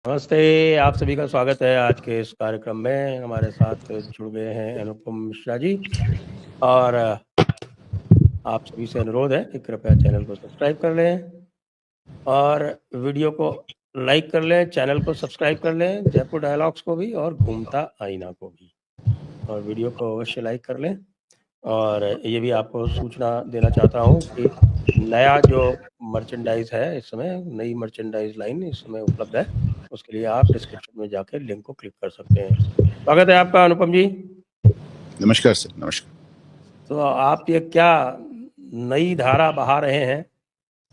नमस्ते, आप सभी का स्वागत है आज के इस कार्यक्रम में। हमारे साथ जुड़ गए हैं अनुपम मिश्रा जी और आप सभी से अनुरोध है कि कृपया चैनल को सब्सक्राइब कर लें और वीडियो को लाइक कर लें, चैनल को सब्सक्राइब कर लें, जयपुर डायलॉग्स को भी और घूमता आईना को भी, और वीडियो को अवश्य लाइक कर लें। और ये भी आपको सूचना देना चाहता हूँ कि नया जो मर्चेंडाइज़ है इस समय, नई मर्चेंडाइज़ लाइन इस समय उपलब्ध है, उसके लिए आप डिस्क्रिप्शन में जाके लिंक को क्लिक कर सकते हैं। स्वागत है आपका अनुपम जी। नमस्कार सर। नमस्कार। तो आप ये क्या नई धारा बहा रहे हैं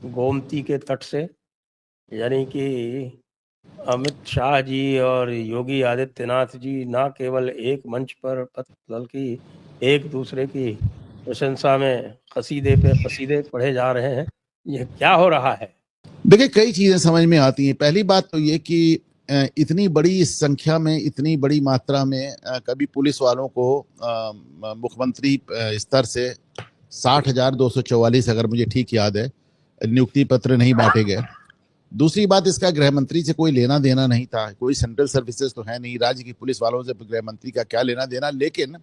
गोमती के तट से, यानी कि अमित शाह जी और योगी आदित्यनाथ जी ना केवल एक मंच पर बल्कि एक दूसरे की प्रशंसा में कसीदे पे कसीदे पढ़े जा रहे हैं। ये क्या हो रहा है? देखिए, कई चीजें समझ में आती हैं। पहली बात तो ये कि इतनी बड़ी संख्या में, इतनी बड़ी मात्रा में कभी पुलिस वालों को मुख्यमंत्री स्तर से 60,244, अगर मुझे ठीक याद है, नियुक्ति पत्र नहीं बांटे गए। दूसरी बात, इसका गृह मंत्री से कोई लेना देना नहीं था। कोई सेंट्रल सर्विसेज तो है नहीं, राज्य की पुलिस वालों से गृह मंत्री का क्या लेना देना। लेकिन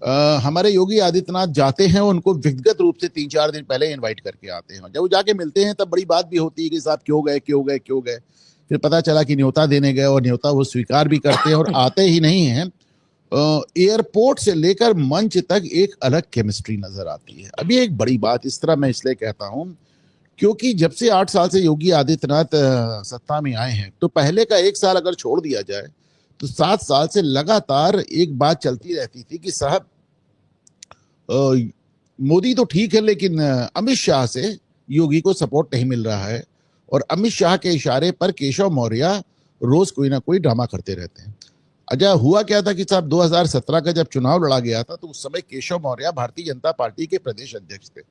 हमारे योगी आदित्यनाथ जाते हैं, उनको व्यक्तिगत रूप से 3-4 दिन पहले इनवाइट करके आते हैं। जब वो जाके मिलते हैं तब बड़ी बात भी होती है कि साहब क्यों गए क्यों गए क्यों गए। फिर पता चला कि न्योता देने गए और न्योता वो स्वीकार भी करते हैं और आते ही नहीं हैं। एयरपोर्ट से लेकर मंच तक एक अलग केमिस्ट्री नजर आती है। अभी एक बड़ी बात इस तरह मैं इसलिए कहता हूं क्योंकि जब से 8 साल से योगी आदित्यनाथ सत्ता में आए हैं, तो पहले का 1 साल अगर छोड़ दिया जाए तो 7 साल से लगातार एक बात चलती रहती थी कि साहब मोदी तो ठीक है, लेकिन अमित शाह से योगी को सपोर्ट नहीं मिल रहा है। और अमित शाह के इशारे पर केशव मौर्य रोज कोई ना कोई ड्रामा करते रहते हैं। अच्छा, हुआ क्या था कि साहब 2017 का जब चुनाव लड़ा गया था तो उस समय केशव मौर्य भारतीय जनता पार्टी के प्रदेश अध्यक्ष थे।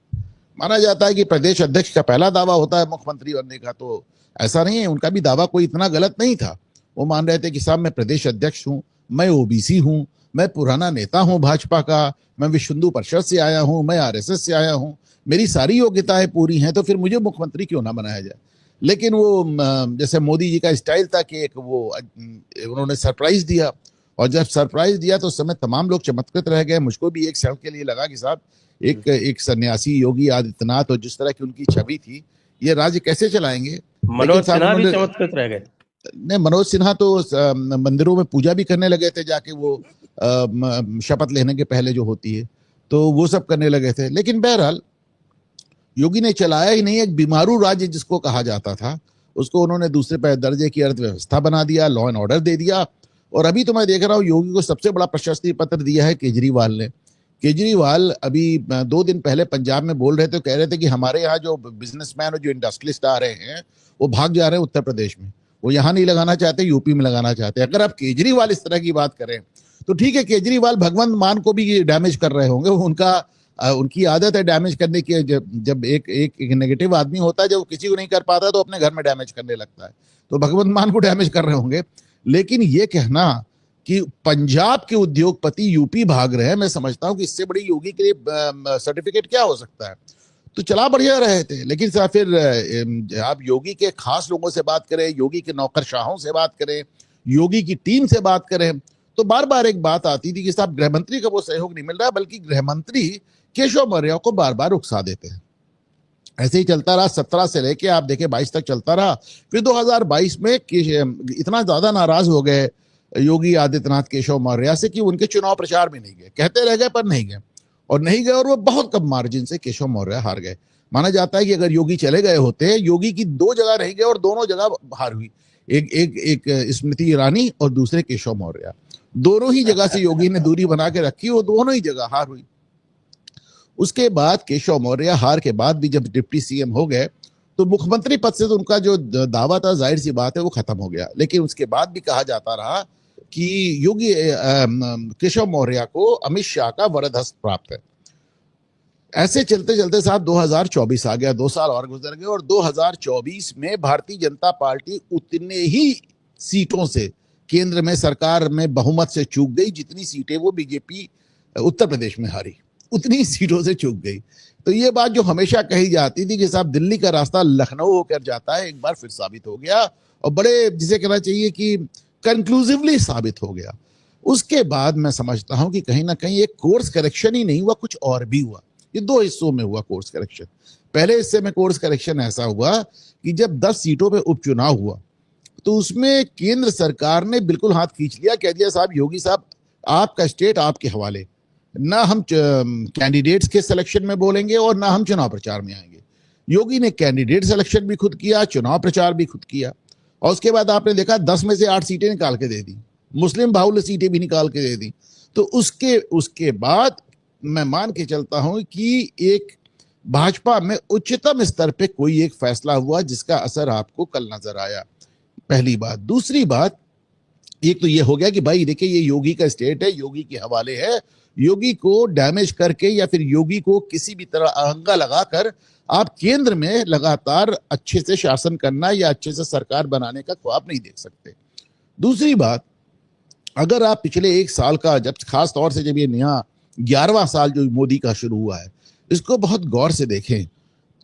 माना जाता है कि प्रदेश अध्यक्ष का पहला दावा होता है मुख्यमंत्री बनने का, तो ऐसा नहीं है, उनका भी दावा कोई इतना गलत नहीं था। वो मान रहे थे कि साहब मैं प्रदेश अध्यक्ष हूं, मैं ओबीसी हूं, मैं पुराना नेता हूं भाजपा का, मैं विश्व हिंदू परिषद से आया हूं, मैं आरएसएस से आया हूं, मेरी सारी योग्यताएं पूरी हैं, तो फिर मुझे मुख्यमंत्री क्यों ना बनाया जाए। लेकिन वो जैसे मोदी जी का स्टाइल था कि एक वो उन्होंने सरप्राइज दिया, और जब सरप्राइज दिया तो उस समय तमाम लोग चमत्कृत रह गए। मुझको भी एक क्षण के लिए लगा कि साहब एक सन्यासी योगी आदित्यनाथ और जिस तरह की उनकी छवि थी, ये राज्य कैसे चलाएंगे। मनोज सिन्हा भी चमत्कृत रह गए। नहीं, मनोज सिन्हा तो मंदिरों में पूजा भी करने लगे थे जाके, वो शपथ लेने के पहले जो होती है, तो वो सब करने लगे थे। लेकिन बहरहाल योगी ने चलाया ही नहीं। एक बीमारू राज्य जिसको कहा जाता था, उसको उन्होंने दूसरे दर्जे की अर्थव्यवस्था बना दिया, लॉ एंड ऑर्डर दे दिया। और अभी तो मैं देख रहा हूँ योगी को सबसे बड़ा प्रशस्ति पत्र दिया है केजरीवाल ने। केजरीवाल अभी 2 दिन पहले पंजाब में बोल रहे थे, कह रहे थे कि हमारे यहाँ जो बिजनेसमैन और जो इंडस्ट्रियलिस्ट आ रहे हैं वो भाग जा रहे हैं उत्तर प्रदेश में, वो यहाँ नहीं लगाना चाहते, यूपी में लगाना चाहते हैं। अगर आप केजरीवाल इस तरह की बात करें तो ठीक है, केजरीवाल भगवंत मान को भी डैमेज कर रहे होंगे। उनकी आदत है डैमेज करने की। जब एक नेगेटिव आदमी होता है, जब किसी को नहीं कर पाता तो अपने घर में डैमेज करने लगता है, तो भगवंत मान को डैमेज कर रहे होंगे। लेकिन ये कहना कि पंजाब के उद्योगपति यूपी भाग रहे हैं, मैं समझता हूं कि इससे बड़ी योगी के लिए सर्टिफिकेट क्या हो सकता है। तो चला बढ़िया रहे थे, लेकिन फिर आप योगी के खास लोगों से बात करें, योगी के नौकरशाहों से बात करें, योगी की टीम से बात करें, तो बार बार एक बात आती थी कि साहब गृह मंत्री का वो सहयोग नहीं मिल रहा, बल्कि गृह मंत्री केशव मौर्य को बार बार उकसा देते हैं। ऐसे ही चलता रहा, 17 से लेके आप देखें 22 तक चलता रहा। फिर 2022 में इतना ज्यादा नाराज हो गए योगी आदित्यनाथ केशव मौर्य से कि उनके चुनाव प्रचार में नहीं गए। कहते रह गए पर नहीं गए, और वो बहुत कम मार्जिन से केशव मौर्य हार गए। माना जाता है कि अगर योगी चले गए होते, योगी की 2 जगह रह गए और दोनों जगह हार हुई। एक स्मृति ईरानी और दूसरे केशव मौर्य, दोनों ही जगह से योगी ने दूरी बना के रखी और दोनों ही जगह हार हुई। उसके बाद केशव मौर्य हार के बाद भी जब डिप्टी सीएम हो गए तो मुख्यमंत्री पद से तो उनका जो दावा था, जाहिर सी बात है, वो खत्म हो गया। लेकिन उसके बाद भी कहा जाता रहा कि योगी केशव मौर्य को अमित शाह का वरद हस्त प्राप्त है। ऐसे चलते चलते साहब 2024 आ गया, 2 साल और गुजर गए, और 2024 में भारतीय जनता पार्टी उतने ही सीटों से केंद्र में सरकार में बहुमत से चूक गई जितनी सीटें वो बीजेपी उत्तर प्रदेश में हारी। उतनी सीटों से चूक गई। तो ये बात जो हमेशा कही जाती थी कि साहब दिल्ली का रास्ता लखनऊ होकर जाता है, एक बार फिर साबित हो गया, और बड़े जिसे कहना चाहिए कि कंक्लूसिवली साबित हो गया। उसके बाद मैं समझता हूं कि कहीं ना कहीं एक कोर्स करेक्शन ही नहीं हुआ, कुछ और भी हुआ। ये दो हिस्सों में हुआ कोर्स करेक्शन। पहले हिस्से में कोर्स करेक्शन ऐसा हुआ कि जब 10 सीटों पे उपचुनाव हुआ तो उसमें केंद्र सरकार ने बिल्कुल हाथ खींच लिया, कह दिया साहब योगी साहब आपका स्टेट आपके हवाले, ना हम कैंडिडेट्स के सिलेक्शन में बोलेंगे और ना हम चुनाव प्रचार में आएंगे। योगी ने कैंडिडेट सिलेक्शन भी खुद किया, चुनाव प्रचार भी खुद किया, और उसके बाद आपने देखा 10 में से 8 सीटें निकाल के दे दी, मुस्लिम बाहुल्य सीटें भी निकाल के दे दी। तो उसके बाद मैं मान के चलता हूं कि एक भाजपा में उच्चतम स्तर पे कोई एक फैसला हुआ जिसका असर आपको कल नजर आया, पहली बात। दूसरी बात, एक तो ये हो गया कि भाई देखिए ये योगी का स्टेट है, योगी के हवाले है, योगी को डैमेज करके या फिर योगी को किसी भी तरह आहंगा लगाकर आप केंद्र में लगातार अच्छे से शासन करना या अच्छे से सरकार बनाने का ख्वाब नहीं देख सकते। दूसरी बात, अगर आप पिछले एक साल का, जब खास तौर से जब ये नया 11वां साल जो मोदी का शुरू हुआ है, इसको बहुत गौर से देखें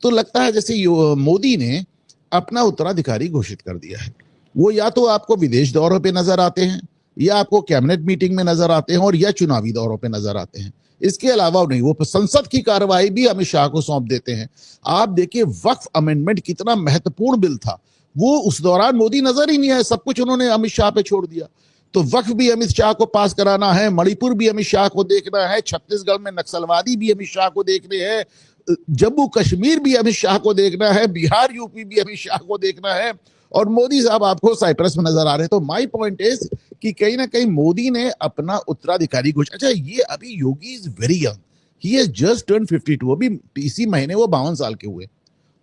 तो लगता है जैसे मोदी ने अपना उत्तराधिकारी घोषित कर दिया है। वो या तो आपको विदेश दौरों पे नजर आते हैं, या आपको कैबिनेट मीटिंग में नजर आते हैं, और या चुनावी दौरों पे नजर आते हैं। इसके अलावा नहीं, वो संसद की कार्रवाई भी अमित शाह को सौंप देते हैं। आप देखिए वक्फ अमेंडमेंट कितना महत्वपूर्ण बिल था, वो उस दौरान मोदी नजर ही नहीं आए, सब कुछ उन्होंने अमित शाह पे छोड़ दिया। तो वक्फ भी अमित शाह को पास कराना है, मणिपुर भी अमित शाह को देखना है, छत्तीसगढ़ में नक्सलवादी भी अमित शाह को देखने हैं, जम्मू कश्मीर भी अमित शाह को देखना है, बिहार यूपी भी अमित शाह को देखना है, और मोदी साहब आपको साइप्रस में नजर आ रहे हैं। तो माय पॉइंट इज कि कहीं ना कहीं मोदी ने अपना उत्तराधिकारी घोषित। अच्छा, ये अभी Yogi is very young, he has just turn 52, अभी इसी महीने वो 52 साल के हुए,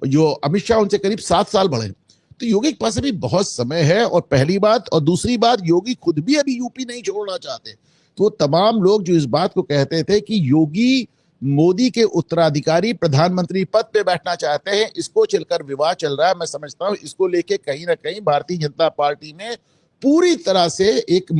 जो अमित शाह उनसे करीब 7 साल बड़े। तो योगी के पास अभी बहुत समय है, और पहली बात, और दूसरी बात, योगी खुद भी अभी यूपी नहीं छोड़ना चाहते। तो तमाम लोग जो इस बात को कहते थे कि योगी मोदी के उत्तराधिकारी प्रधानमंत्री पद पे बैठना चाहते हैं, इसको चलकर विवाद चल रहा है। मैं समझता हूं इसको लेके कहीं ना कहीं भारतीय जनता पार्टी में पूरी तरह से एक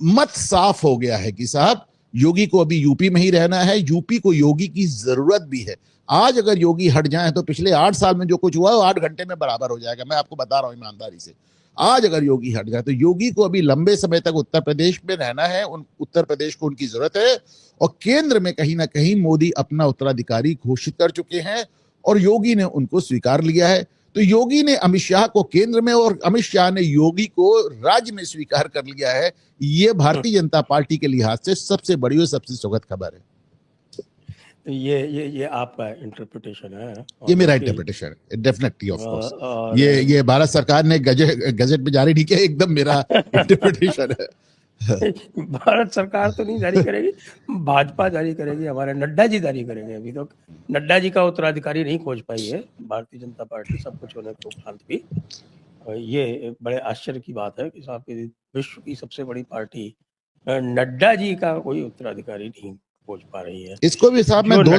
मत साफ हो गया है कि साहब योगी को अभी यूपी में ही रहना है, यूपी को योगी की जरूरत भी है। आज अगर योगी हट जाए तो पिछले 8 साल में जो कुछ हुआ वो 8 घंटे में बराबर हो जाएगा, मैं आपको बता रहा हूं ईमानदारी से। आज अगर योगी हट जाए तो योगी को अभी लंबे समय तक उत्तर प्रदेश में रहना है, उत्तर प्रदेश को उनकी जरूरत है, और केंद्र में कहीं ना कहीं मोदी अपना उत्तराधिकारी घोषित कर चुके हैं और योगी ने उनको स्वीकार लिया है। तो योगी ने अमित शाह को केंद्र में और अमित शाह ने योगी को राज्य में स्वीकार कर लिया है। ये भारतीय जनता पार्टी के लिहाज से सबसे बड़ी और सबसे सुखद खबर है। ये आपका इंटरप्रिटेशन है, ये मेरा इंटरप्रिटेशन है, डेफिनेटली, ऑफ कोर्स। ये भारत सरकार ने गजट में जारी नहीं किया, एकदम मेरा इंटरप्रिटेशन है। भारत सरकार तो नहीं जारी करेगी, भाजपा जारी करेगी, हमारे नड्डा जी जारी करेंगे। अभी तो नड्डा जी का उत्तराधिकारी नहीं खोज पाई है भारतीय जनता पार्टी, सब कुछ होने के उपरांत भी। ये बड़े आश्चर्य की बात है कि साहब विश्व की सबसे बड़ी पार्टी नड्डा जी का कोई उत्तराधिकारी नहीं खोज पा रही है। इसको भी साहब मैं दो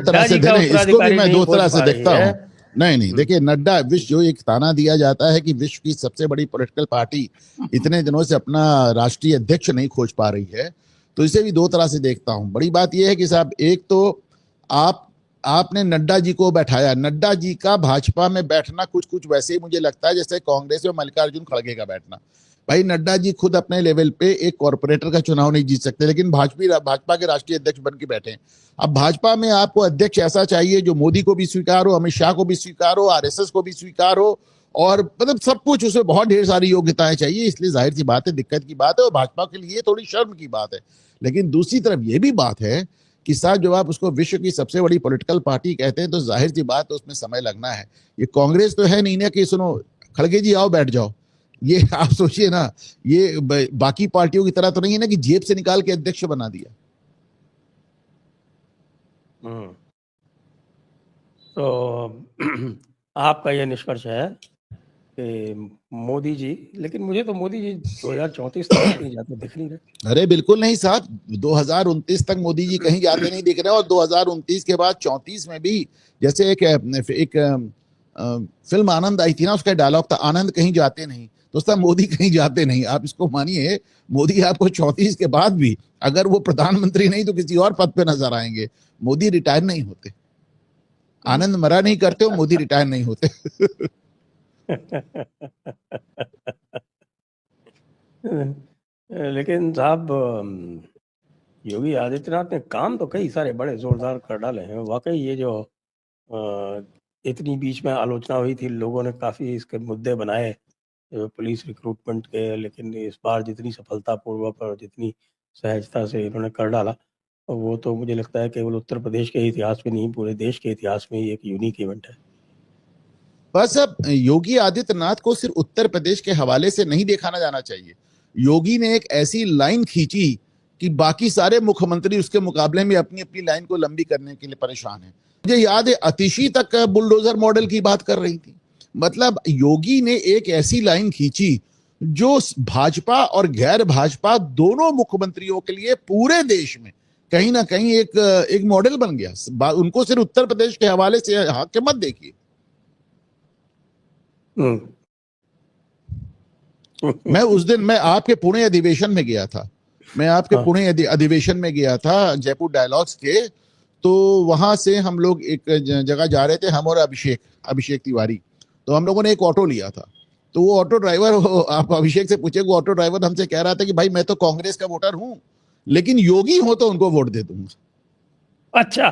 तरह से देखता हूँ। नहीं, देखिए नड्डा, विश्व जो एक ताना दिया जाता है कि विश्व की सबसे बड़ी पॉलिटिकल पार्टी इतने दिनों से अपना राष्ट्रीय अध्यक्ष नहीं खोज पा रही है, तो इसे भी दो तरह से देखता हूं। बड़ी बात यह है कि साहब एक तो आपने नड्डा जी को बैठाया, नड्डा जी का भाजपा में बैठना कुछ कुछ वैसे ही मुझे लगता है जैसे कांग्रेस में मल्लिकार्जुन खड़गे का बैठना। भाई नड्डा जी खुद अपने लेवल पे एक कॉर्पोरेटर का चुनाव नहीं जीत सकते, लेकिन भाजपा के राष्ट्रीय अध्यक्ष बन के बैठे। अब भाजपा में आपको अध्यक्ष ऐसा चाहिए जो मोदी को भी स्वीकार हो, अमित शाह को भी स्वीकार हो, आरएसएस को भी स्वीकार हो, और मतलब सब कुछ, उसमें बहुत ढेर सारी योग्यताएं चाहिए। इसलिए जाहिर सी बात है, दिक्कत की बात है, और भाजपा के लिए थोड़ी शर्म की बात है। लेकिन दूसरी तरफ यह भी बात है कि साहब जब आप उसको विश्व की सबसे बड़ी पॉलिटिकल पार्टी कहते हैं तो जाहिर सी बात है उसमें समय लगना है। ये कांग्रेस तो है नहीं ना कि सुनो खड़गे जी आओ बैठ जाओ। ये आप सोचिए ना, ये बाकी पार्टियों की तरह तो नहीं है ना कि जेब से निकाल के अध्यक्ष बना दिया। तो आपका यह निष्कर्ष है कि मोदी जी, लेकिन मुझे तो मोदी जी 2034 तक नहीं जाते दिख नहीं रहे। अरे बिल्कुल नहीं साहब, 2029 तक मोदी जी कहीं जाते नहीं दिख रहे, और 2029 के बाद 34 में भी, जैसे एक फिल्म आनंद आई थी ना, उसका डायलॉग था आनंद कहीं जाते नहीं। दोस्तों मोदी कहीं जाते नहीं, आप इसको मानिए। मोदी आपको 34 के बाद भी अगर वो प्रधानमंत्री नहीं तो किसी और पद पे नजर आएंगे। मोदी रिटायर नहीं होते। आनंद मरा नहीं करते हो, मोदी रिटायर नहीं होते। लेकिन साहब योगी आदित्यनाथ ने काम तो कई सारे बड़े जोरदार कर डाले हैं वाकई। ये जो इतनी बीच में आलोचना हुई थी, लोगों ने काफी इसके मुद्दे बनाए पुलिस रिक्रूटमेंट के, लेकिन इस बार जितनी सफलतापूर्वक और जितनी सहजता से इन्होंने कर डाला, वो तो मुझे लगता है केवल उत्तर प्रदेश के इतिहास में नहीं, पूरे देश के इतिहास में ही एक यूनिक इवेंट है। बस अब योगी आदित्यनाथ को सिर्फ उत्तर प्रदेश के हवाले से नहीं देखा जाना चाहिए। योगी ने एक ऐसी लाइन खींची कि बाकी सारे मुख्यमंत्री उसके मुकाबले में अपनी अपनी लाइन को लंबी करने के लिए परेशान हैं। मुझे याद है अतिशी तक बुलडोजर मॉडल की बात कर रही थी। मतलब योगी ने एक ऐसी लाइन खींची जो भाजपा और गैर भाजपा दोनों मुख्यमंत्रियों के लिए पूरे देश में कहीं ना कहीं एक मॉडल बन गया। उनको सिर्फ उत्तर प्रदेश के हवाले से हाथ मत देखिए। मैं उस दिन आपके पुणे अधिवेशन में गया था। मैं आपके पुणे अधिवेशन में गया था, जयपुर डायलॉग्स के। तो वहां से हम लोग एक जगह जा रहे थे, हम और अभिषेक तिवारी। तो हम लोगों ने एक ऑटो लिया था। तो वो ऑटो ड्राइवर, आप अभिषेक से पूछे, वो ऑटो ड्राइवर हमसे कह रहा था कि भाई मैं तो कांग्रेस का वोटर हूं, लेकिन योगी हो तो उनको वोट दे दूंगा। अच्छा।